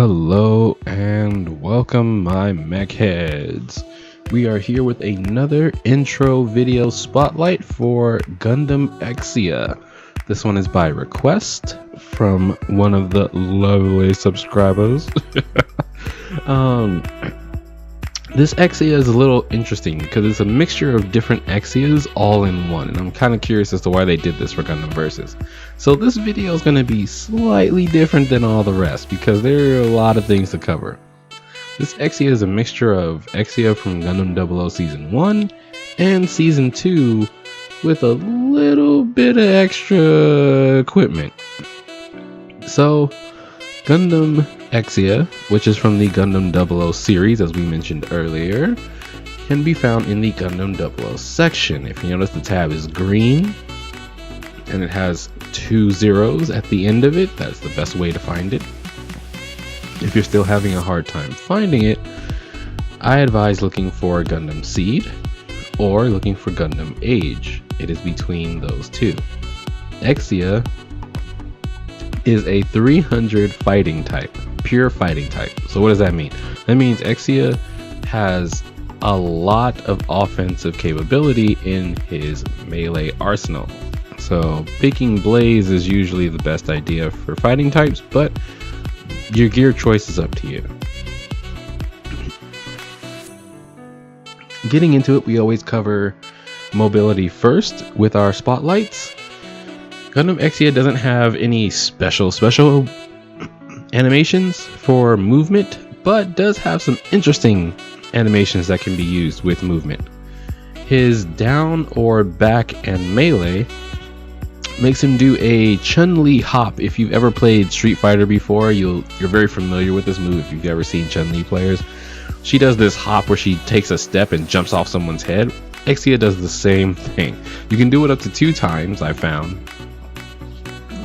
Hello and welcome, my mech heads. We are here with another intro video spotlight for Gundam Exia. This one is by request from one of the lovely subscribers. This Exia is a little interesting because it's a mixture of different Exias all in one, and I'm kind of curious as to why they did this for Gundam Versus. So this video is going to be slightly different than all the rest because there are a lot of things to cover. This Exia is a mixture of Exia from Gundam 00 Season 1 and Season 2 with a little bit of extra equipment. So Gundam Exia, which is from the Gundam 00 series, as we mentioned earlier, can be found in the Gundam 00 section. If you notice, the tab is green and it has 2 zeros at the end of it. That's the best way to find it. If you're still having a hard time finding it, I advise looking for Gundam Seed or looking for Gundam Age. It is between those two. Exia is a 300 fighting type, pure fighting type. So what does that mean? That means Exia has a lot of offensive capability in his melee arsenal. So picking Blaze is usually the best idea for fighting types, but your gear choice is up to you. Getting into it, we always cover mobility first with our spotlights. Gundam Exia doesn't have any special animations for movement, but does have some interesting animations that can be used with movement. His down or back and melee makes him do a Chun-Li hop. If you've ever played Street Fighter before, you're very familiar with this move. If you've ever seen Chun-Li players, she does this hop where she takes a step and jumps off someone's head. Exia does the same thing. You can do it up to 2 times, I found.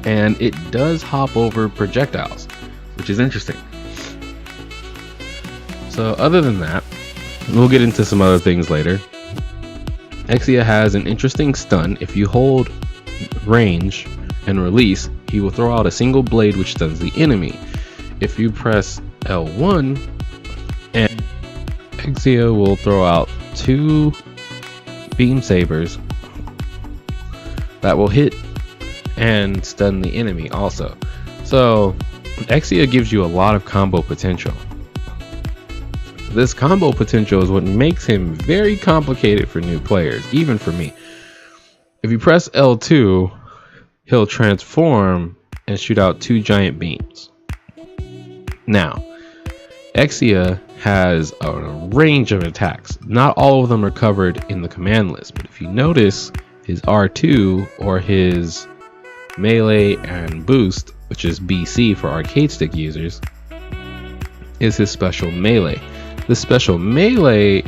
And it does hop over projectiles, which is interesting. So other than that, we'll get into some other things later. Exia has an interesting stun. If you hold range and release, he will throw out a single blade which stuns the enemy. If you press L1, and Exia will throw out 2 beam sabers that will hit and stun the enemy also. So Exia gives you a lot of combo potential. This combo potential is what makes him very complicated for new players, even for me. If you press L2, he'll transform and shoot out 2 giant beams. Now, Exia has a range of attacks. Not all of them are covered in the command list, but if you notice, his R2 or his melee and boost, which is BC for arcade stick users, is his special melee. The special melee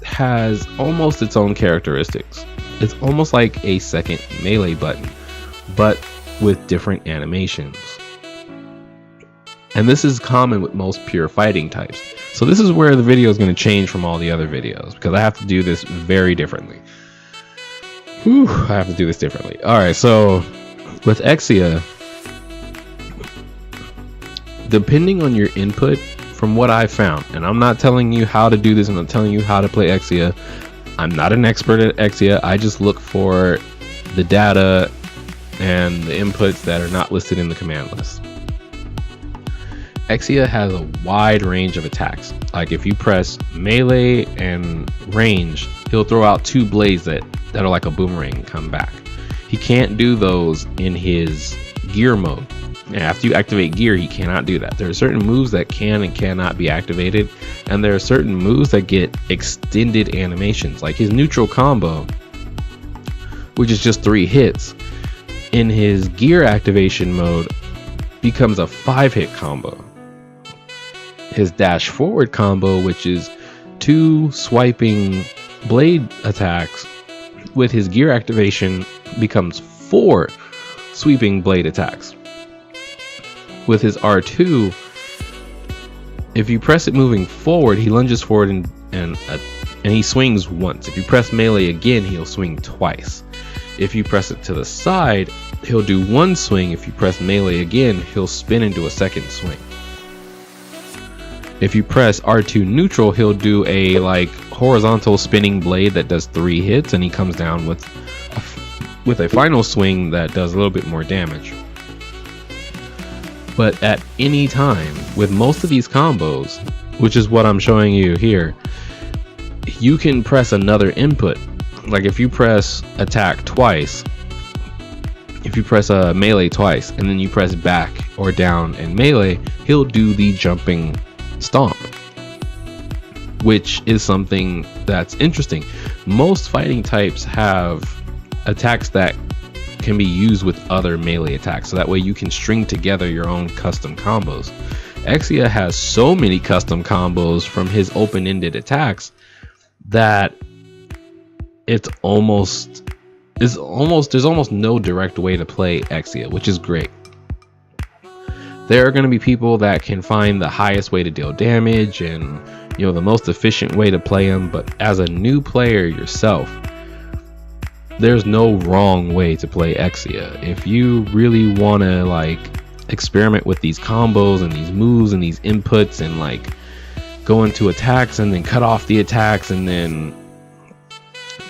has almost its own characteristics. It's almost like a second melee button, but with different animations. And this is common with most pure fighting types. So this is where the video is going to change from all the other videos, because I have to do this very differently. I have to do this differently. Alright, so with Exia, depending on your input, from what I found, and I'm not telling you how to do this, I'm not telling you how to play Exia. I'm not an expert at Exia. I just look for the data and the inputs that are not listed in the command list. Exia has a wide range of attacks. Like if you press melee and range, he'll throw out 2 blades that are like a boomerang and come back. He can't do those in his gear mode. And after you activate gear, he cannot do that. There are certain moves that can and cannot be activated, and there are certain moves that get extended animations, like his neutral combo, which is just 3 hits. In his gear activation mode, becomes a 5-hit combo. His dash forward combo, which is 2 swiping blade attacks, with his gear activation becomes 4 sweeping blade attacks. With his R2, if you press it moving forward, he lunges forward and he swings once. If you press melee again, he'll swing twice. If you press it to the side, he'll do 1 swing. If you press melee again, he'll spin into a 2nd swing. If you press R2 neutral, he'll do a like horizontal spinning blade that does 3 hits, and he comes down with a final swing that does a little bit more damage. But at any time, with most of these combos, which is what I'm showing you here, you can press another input. Like if you press attack twice, if you press a melee twice, and then you press back or down and melee, he'll do the jumping stomp, which is something that's interesting. Most fighting types have attacks that can be used with other melee attacks, so that way you can string together your own custom combos. Exia has so many custom combos from his open-ended attacks that there's almost no direct way to play Exia, which is great. There are going to be people that can find the highest way to deal damage and, you know, the most efficient way to play him, but as a new player yourself, there's no wrong way to play Exia. If you really want to like experiment with these combos and these moves and these inputs and like go into attacks and then cut off the attacks and then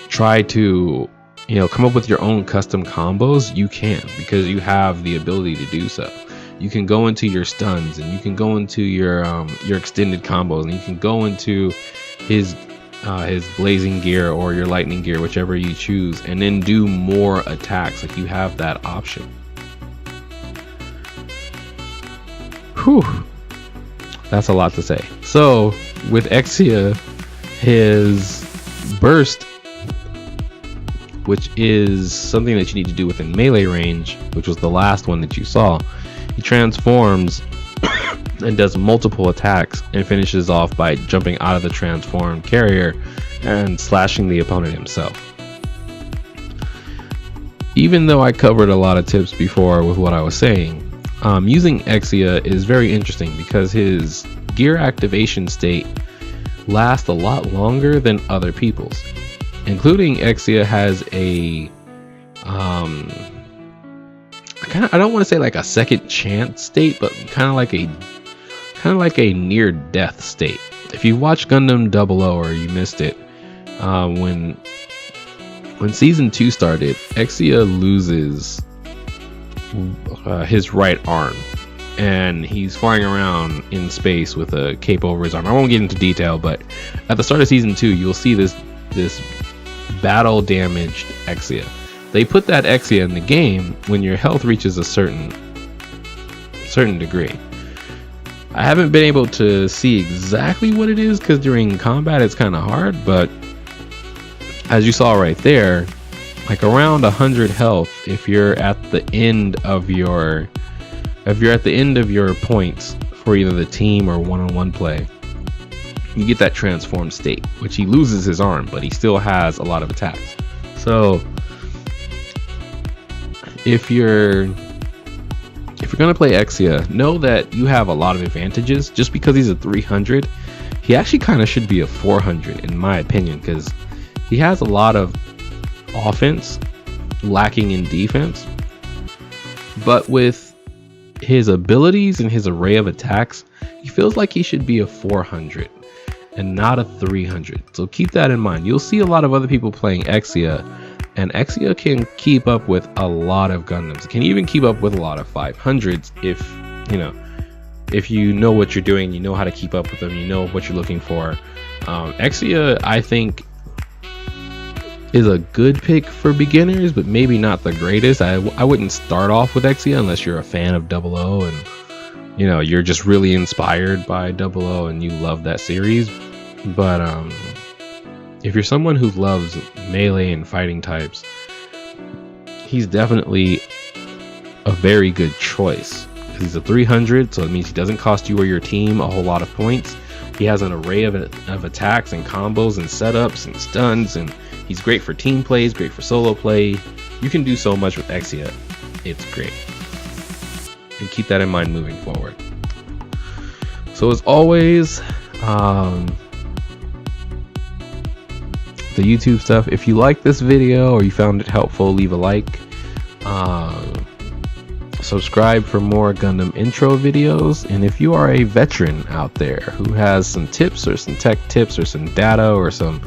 try to, you know, come up with your own custom combos, you can, because you have the ability to do so. You can go into your stuns, and you can go into your extended combos, and you can go into his blazing gear or your lightning gear, whichever you choose, and then do more attacks. Like, you have that option. Whew, that's a lot to say. So with Exia, his burst, which is something that you need to do within melee range, which was the last one that you saw, he transforms and does multiple attacks and finishes off by jumping out of the transformed carrier and slashing the opponent himself. Even though I covered a lot of tips before with what I was saying, using Exia is very interesting because his gear activation state lasts a lot longer than other people's. Including Exia has a I don't want to say like a second chance state, but kind of like a near death state. If you watch Gundam 00 or you missed it, when season 2 started, Exia loses his right arm, and he's flying around in space with a cape over his arm. I won't get into detail, but at the start of season 2, you'll see this battle damaged Exia. They put that Exia in the game when your health reaches a certain degree. I haven't been able to see exactly what it is because during combat it's kind of hard, but as you saw right there, like around 100 health, if you're at the end of your points for either the team or one-on-one play, you get that transformed state, which he loses his arm, but he still has a lot of attacks. So if you're gonna play Exia, know that you have a lot of advantages. Just because he's a 300, he actually kind of should be a 400 in my opinion, because he has a lot of offense lacking in defense, but with his abilities and his array of attacks, he feels like he should be a 400 and not a 300. So keep that in mind. You'll see a lot of other people playing Exia, and Exia can keep up with a lot of Gundams. It can even keep up with a lot of 500s if you know what you're doing, you know how to keep up with them, you know what you're looking for. Exia, I think, is a good pick for beginners, but maybe not the greatest. I wouldn't start off with Exia unless you're a fan of 00 and you're just really inspired by 00 and you love that series. But if you're someone who loves melee and fighting types, he's definitely a very good choice. He's a 300, so it means he doesn't cost you or your team a whole lot of points. He has an array of attacks and combos and setups and stuns, and he's great for team plays, great for solo play. You can do so much with Exia. It's great. And keep that in mind moving forward. So as always, the YouTube stuff, if you like this video or you found it helpful, leave a like, subscribe for more Gundam intro videos. And if you are a veteran out there who has some tips or some tech tips or some data or some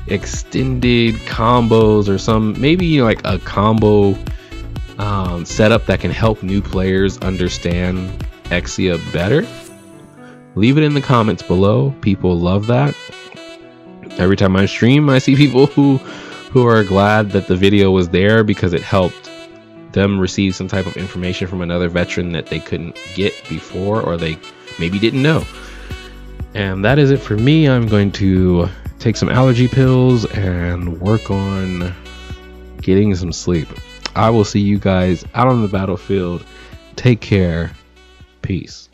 extended combos or some maybe like a combo setup that can help new players understand Exia better, leave it in the comments below. People love that. Every time I stream, I see people who are glad that the video was there because it helped them receive some type of information from another veteran that they couldn't get before, or they maybe didn't know. And that is it for me. I'm going to take some allergy pills and work on getting some sleep. I will see you guys out on the battlefield. Take care. Peace.